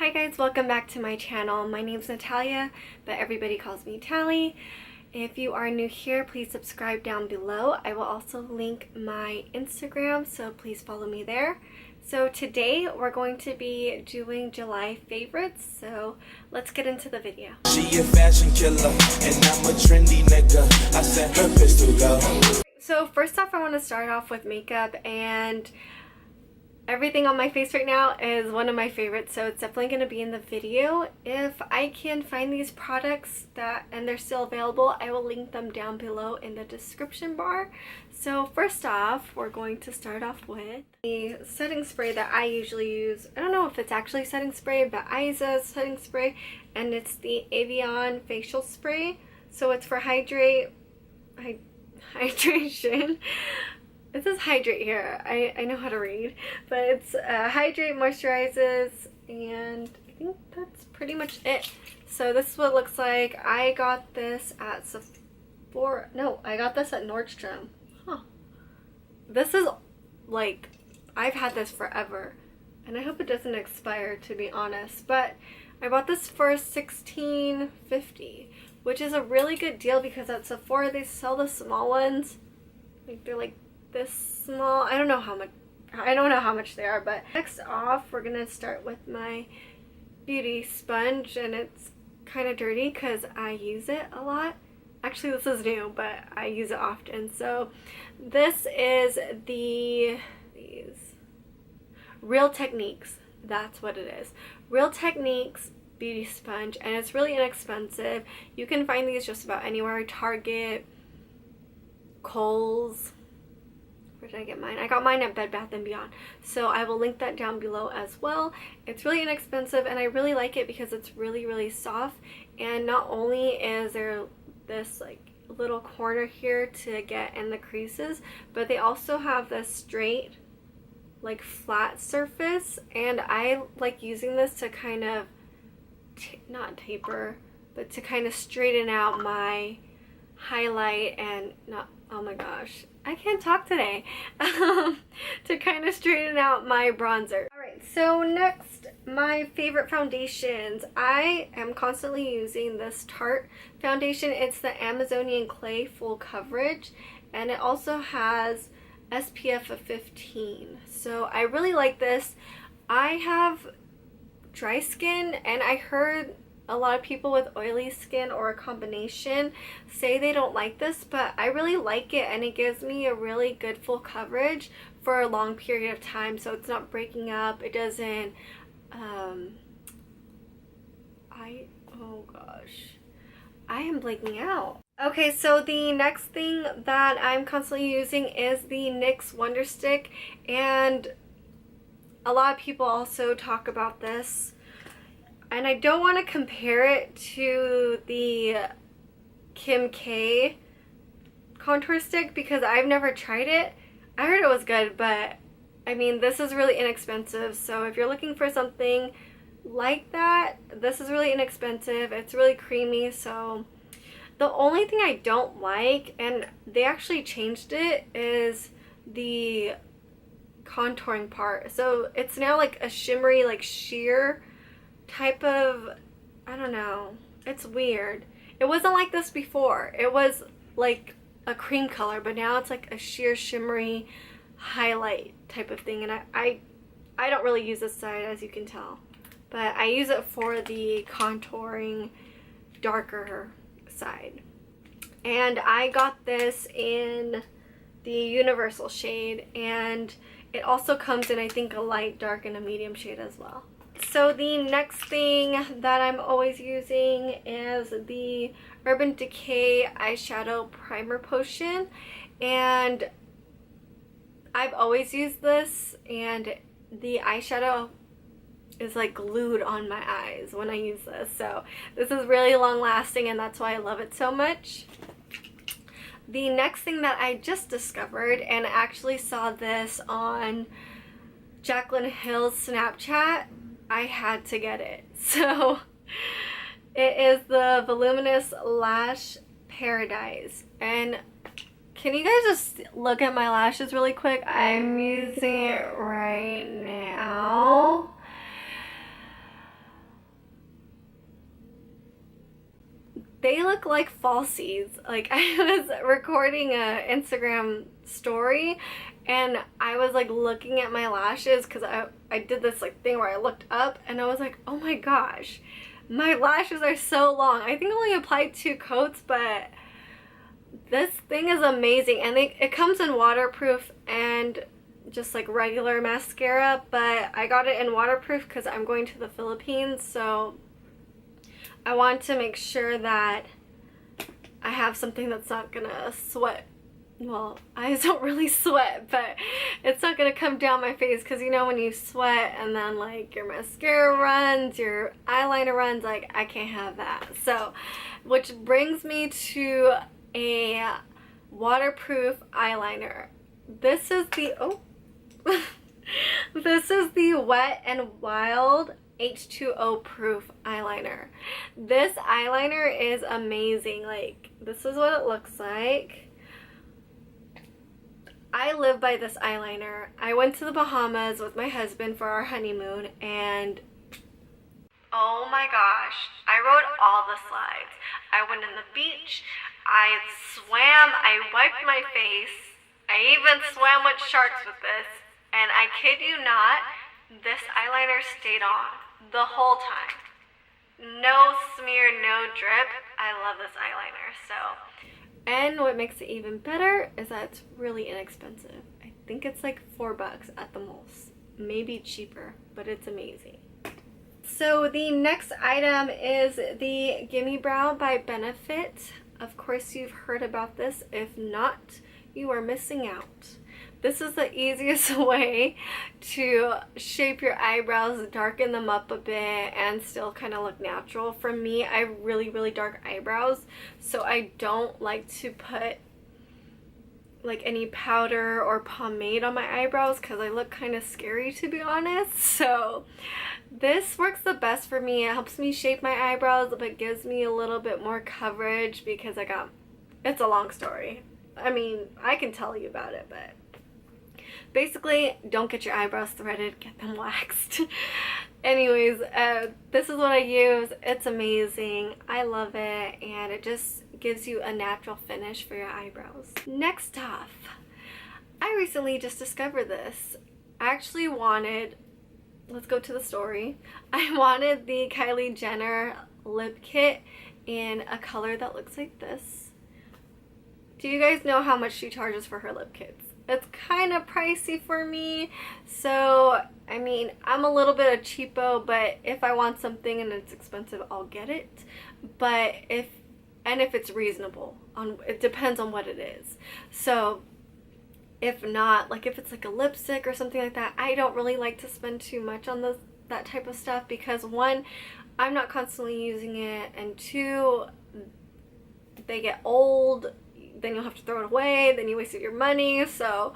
Hi guys, welcome back to my channel. My name's Natalia, but everybody calls me Tally. If you are new here, please subscribe down below. I will also link my Instagram, so please follow me there. So today we're going to be doing July favorites, so let's get into the video. She a fashion killer, and I'm a trendy nigga. I sent her pistol go. So first off, I want to start off with makeup, and everything on my face right now is one of my favorites, so it's definitely going to be in the video. If I can find these products and they're still available, I will link them down below in the description bar. So first off, we're going to start off with the setting spray that I usually use. I don't know if it's actually setting spray, but I use a setting spray, and it's the Evian facial spray. So it's for hydration. It says hydrate here. I know how to read, but it's hydrate, moisturizes, and I think that's pretty much it. So this is what it looks like. I got this at Sephora. No, I got this at Nordstrom. Huh. This is like, I've had this forever, and I hope it doesn't expire, to be honest. But I bought this for $16.50, which is a really good deal because at Sephora they sell the small ones. Like they're like this small. I don't know how much they are. But next off, we're gonna start with my beauty sponge, and it's kind of dirty because I use it a lot. Actually, this is new, but I use it often. So this is these Real Techniques. That's what it is. Real Techniques beauty sponge, and it's really inexpensive. You can find these just about anywhere. Target, Kohl's. Where did I get mine? I got mine at Bed Bath & Beyond. So I will link that down below as well. It's really inexpensive, and I really like it because it's really, really soft. And not only is there this like little corner here to get in the creases, but they also have this straight, like flat surface. And I like using this to kind of, not taper, but to kind of straighten out my highlight and not, oh my gosh, I can't talk today, to kind of straighten out my bronzer. Alright, so next, my favorite foundations. I am constantly using this Tarte foundation. It's the Amazonian Clay Full Coverage, and it also has SPF of 15. So I really like this. I have dry skin, and I heard a lot of people with oily skin or a combination say they don't like this, but I really like it, and it gives me a really good full coverage for a long period of time, so it's not breaking up. It doesn't oh gosh, I am blanking out. Okay, so the next thing that I'm constantly using is the NYX Wonderstick, and a lot of people also talk about this. And I don't want to compare it to the Kim K contour stick because I've never tried it. I heard it was good, but I mean, this is really inexpensive. So if you're looking for something like that, this is really inexpensive. It's really creamy. So the only thing I don't like, and they actually changed it, is the contouring part. So it's now like a shimmery, like sheer type of, I don't know, it's weird. It wasn't like this before. It was like a cream color, but now it's like a sheer shimmery highlight type of thing, and I don't really use this side, as you can tell, but I use it for the contouring darker side. And I got this in the universal shade, and it also comes in, I think, a light, dark, and a medium shade as well. So the next thing that I'm always using is the UrbanDecay eyeshadow primer potion, and I've always used this, and the eyeshadow is like glued on my eyes when I use this. So this is really long lasting, and that's why I love it so much. The next thing that I just discovered, and I actually saw this on Jacklyn Hill's Snapchat, I had to get it. So it is the Voluminous Lash Paradise, and can you guys just look at my lashes really quick? I'm using it right now. they look like falsies. Like, I was recording a Instagram story and I was like looking at my lashes because I did this like thing where I looked up and I was like, oh my gosh, my lashes are so long. I think I only applied 2 coats, but this thing is amazing. And it comes in waterproof and just like regular mascara, but I got it in waterproof because I'm going to the Philippines, so I want to make sure that I have something that's not gonna sweat. Well, I don't really sweat, but it's not gonna come down my face, because you know when you sweat and then like your mascara runs, your eyeliner runs, like I can't have that. So, which brings me to a waterproof eyeliner. This is the, this is the Wet n Wild H2O proof eyeliner. This eyeliner is amazing. Like, this is what it looks like. I live by this eyeliner. I went to the Bahamas with my husband for our honeymoon, and oh my gosh, I rode all the slides. I went in the beach, I swam, I wiped my face, I even swam with sharks with this, and I kid you not, this eyeliner stayed on the whole time. No smear, no drip. I love this eyeliner. So, and what makes it even better is that it's really inexpensive. I think it's like $4 at the most, maybe cheaper, but it's amazing. So the next item is the Gimme Brow by Benefit. Of course you've heard about this. If not, you are missing out. This is the easiest way to shape your eyebrows, darken them up a bit, and still kind of look natural. For me, I have really dark eyebrows, so I don't like to put like any powder or pomade on my eyebrows because I look kind of scary, to be honest. So this works the best for me. It helps me shape my eyebrows, but gives me a little bit more coverage because it's a long story. I mean, I can tell you about it, but basically, don't get your eyebrows threaded, get them waxed. Anyways, this is what I use. It's amazing. I love it, and it just gives you a natural finish for your eyebrows. Next off, I recently just discovered this. I actually wanted, let's go to the story. I wanted the Kylie Jenner lip kit in a color that looks like this. Do you guys know how much she charges for her lip kits? It's kind of pricey for me, so I mean, I'm a little bit of cheapo, but if I want something and it's expensive, I'll get it. But if it's reasonable, it depends on what it is. So if not, like if it's like a lipstick or something like that, I don't really like to spend too much on that type of stuff, because one, I'm not constantly using it, and two, they get old, then you'll have to throw it away, then you wasted your money. So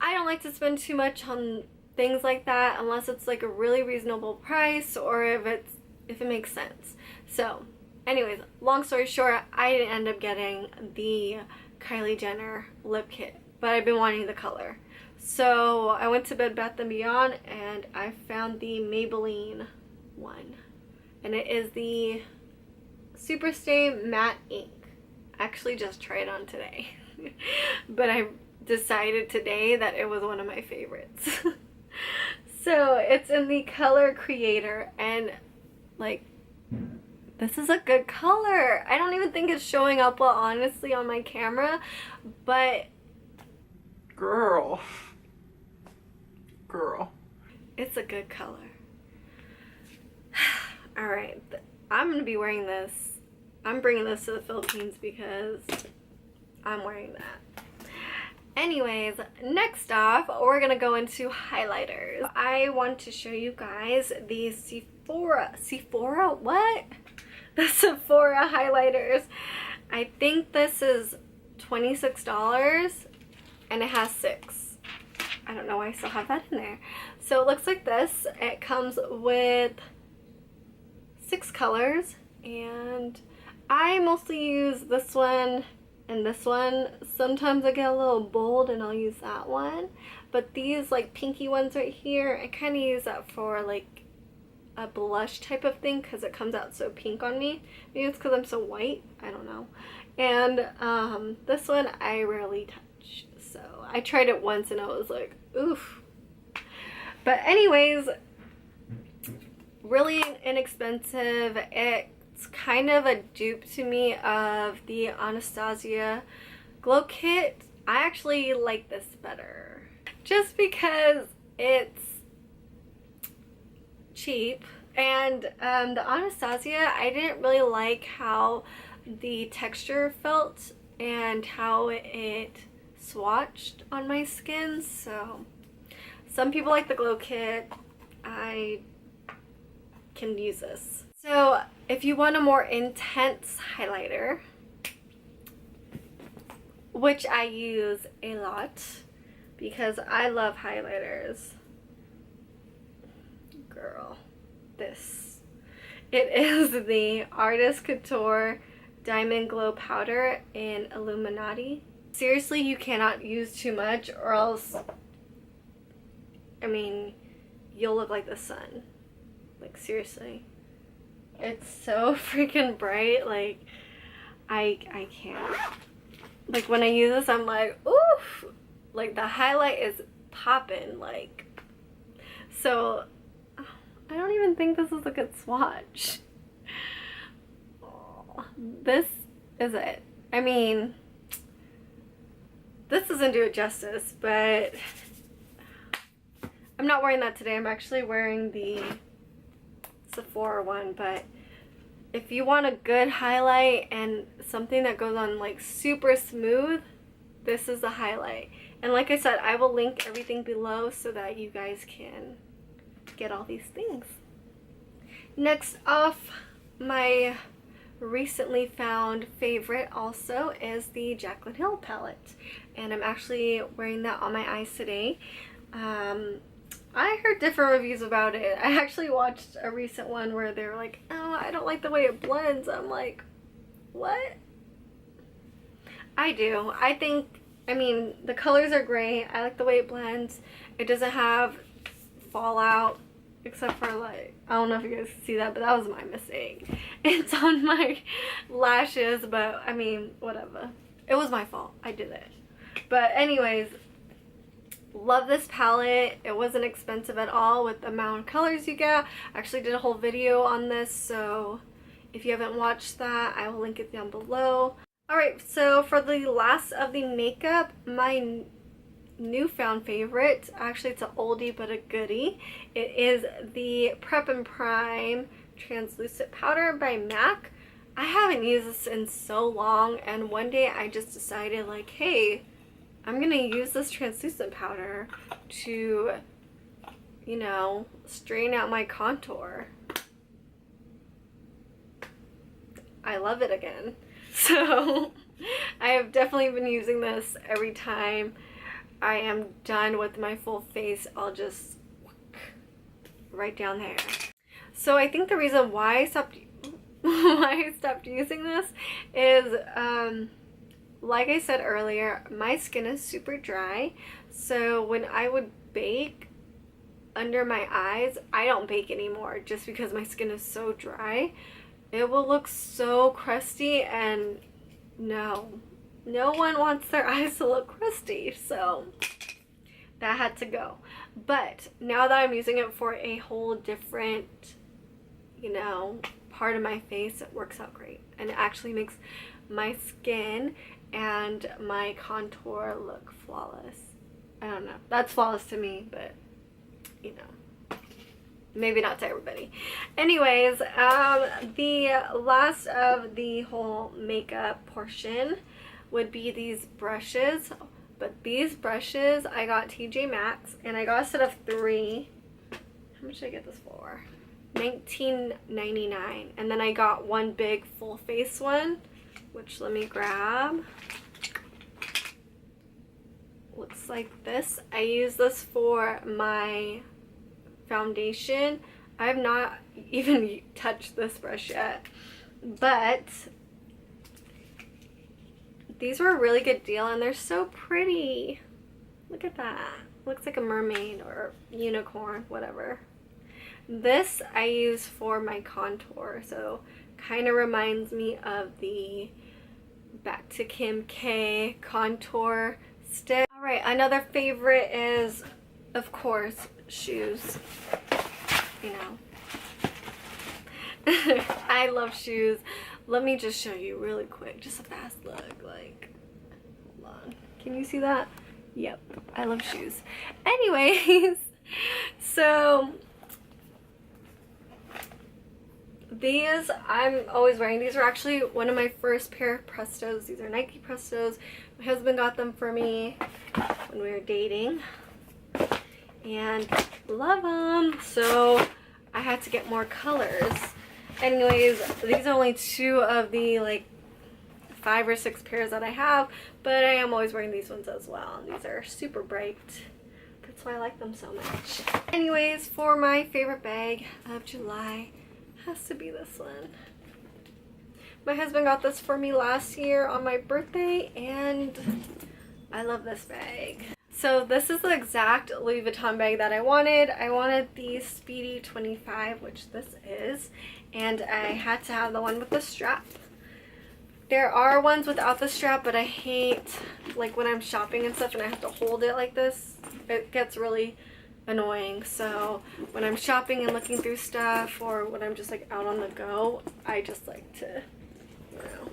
I don't like to spend too much on things like that unless it's like a really reasonable price, or if it makes sense. So anyways, long story short, I didn't end up getting the Kylie Jenner lip kit, but I've been wanting the color. So I went to Bed Bath & Beyond and I found the Maybelline one, and it is the Super Stay Matte Ink. Actually just tried on today, but I decided today that it was one of my favorites. So it's in the color Creator, and like, this is a good color. I don't even think it's showing up well, honestly, on my camera, but girl, it's a good color. All right, I'm gonna be wearing this. I'm bringing this to the Philippines because I'm wearing that. Anyways, next off, we're gonna go into highlighters. I want to show you guys the Sephora what? The Sephora highlighters. I think this is $26 and it has 6. I don't know why I still have that in there. So it looks like this. It comes with 6 colors, and I mostly use this one and this one. Sometimes I get a little bold and I'll use that one. But these like pinky ones right here, I kind of use that for like a blush type of thing because it comes out so pink on me. Maybe it's because I'm so white, I don't know. And this one I rarely touch, so I tried it once and I was like, oof. But anyways, really inexpensive. It's kind of a dupe to me of the Anastasia Glow Kit. I actually like this better just because it's cheap. And the Anastasia, I didn't really like how the texture felt and how it swatched on my skin. So some people like the Glow Kit. I can use this. So if you want a more intense highlighter, which I use a lot because I love highlighters, girl, this. It is the Artist Couture Diamond Glow Powder in Illuminati. Seriously, you cannot use too much or else, I mean, you'll look like the sun. Like, seriously. It's so freaking bright. Like, I can't. Like, when I use this, I'm like, oof. Like, the highlight is popping. Like, so I don't even think this is a good swatch. Oh, this is it. I mean, this doesn't do it justice, but I'm not wearing that today. I'm actually wearing the Sephora one. But if you want a good highlight and something that goes on like super smooth, this is the highlight. And like I said, I will link everything below so that you guys can get all these things. Next off, my recently found favorite also is the Jaclyn Hill palette, and I'm actually wearing that on my eyes today. I heard different reviews about it. I actually watched a recent one where they were like, oh, I don't like the way it blends. I'm like, what? I do. I think, I mean, the colors are great. I like the way it blends. It doesn't have fallout, except for like, I don't know if you guys see that, but that was my mistake. It's on my lashes, but I mean, whatever. It was my fault. I did it. But anyways, love this palette. It wasn't expensive at all with the amount of colors you get. I actually did a whole video on this, so if you haven't watched that, I will link it down below. Alright, so for the last of the makeup, my newfound favorite, actually it's an oldie but a goodie, it is the Prep and Prime Translucent Powder by MAC. I haven't used this in so long, and one day I just decided like, hey, I'm gonna use this translucent powder to, you know, straighten out my contour. I love it again. So I have definitely been using this every time I am done with my full face. I'll just right down there. So I think the reason why I stopped using this is like I said earlier, my skin is super dry, so when I would bake under my eyes, I don't bake anymore just because my skin is so dry. It will look so crusty, and no one wants their eyes to look crusty, so that had to go. But now that I'm using it for a whole different, you know, part of my face, it works out great, and it actually makes my skin and my contour look flawless. I don't know, that's flawless to me, but you know, maybe not to everybody. Anyways, the last of the whole makeup portion would be these brushes. But these brushes I got TJ Maxx, and I got a set of 3. How much did I get this for? $19.99. And then I got one big full face one, which let me grab. Looks like this. I use this for my foundation. I have not even touched this brush yet, but these were a really good deal, and they're so pretty. Look at that. Looks like a mermaid or unicorn, whatever. This I use for my contour, so kind of reminds me of the Back to Kim K contour stick. Alright, another favorite is, of course, shoes. You know. I love shoes. Let me just show you really quick, just a fast look. Like, hold on. Can you see that? Yep, I love shoes. Anyways, so these, I'm always wearing. These are actually one of my first pair of Prestos. These are Nike Prestos. My husband got them for me when we were dating. And love them. So I had to get more colors. Anyways, these are only 2 of the like 5 or 6 pairs that I have. But I am always wearing these ones as well. These are super bright. That's why I like them so much. Anyways, for my favorite bag of July, has to be this one. My husband got this for me last year on my birthday, and I love this bag. So this is the exact Louis Vuitton bag that I wanted. I wanted the Speedy 25, which this is, and I had to have the one with the strap. There are ones without the strap, but I hate, like, when I'm shopping and stuff and I have to hold it like this. It gets really annoying. So when I'm shopping and looking through stuff, or when I'm just like out on the go, I just like to, you know,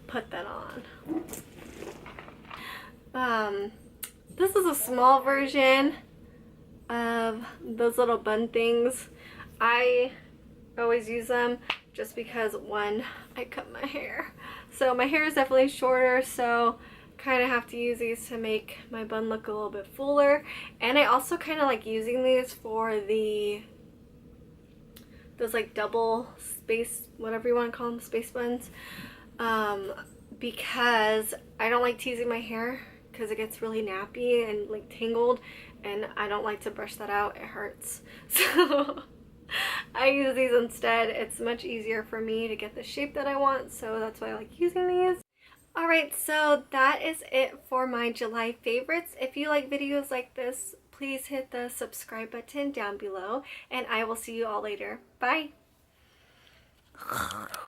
put that on. This is a small version of those little bun things. I always use them just because, one, I cut my hair. So my hair is definitely shorter, so kind of have to use these to make my bun look a little bit fuller. And I also kind of like using these for those like double space, whatever you want to call them, space buns, because I don't like teasing my hair because it gets really nappy and like tangled, and I don't like to brush that out. It hurts. So I use these instead. It's much easier for me to get the shape that I want, so that's why I like using these. Alright, so that is it for my July favorites. If you like videos like this, please hit the subscribe button down below, and I will see you all later. Bye!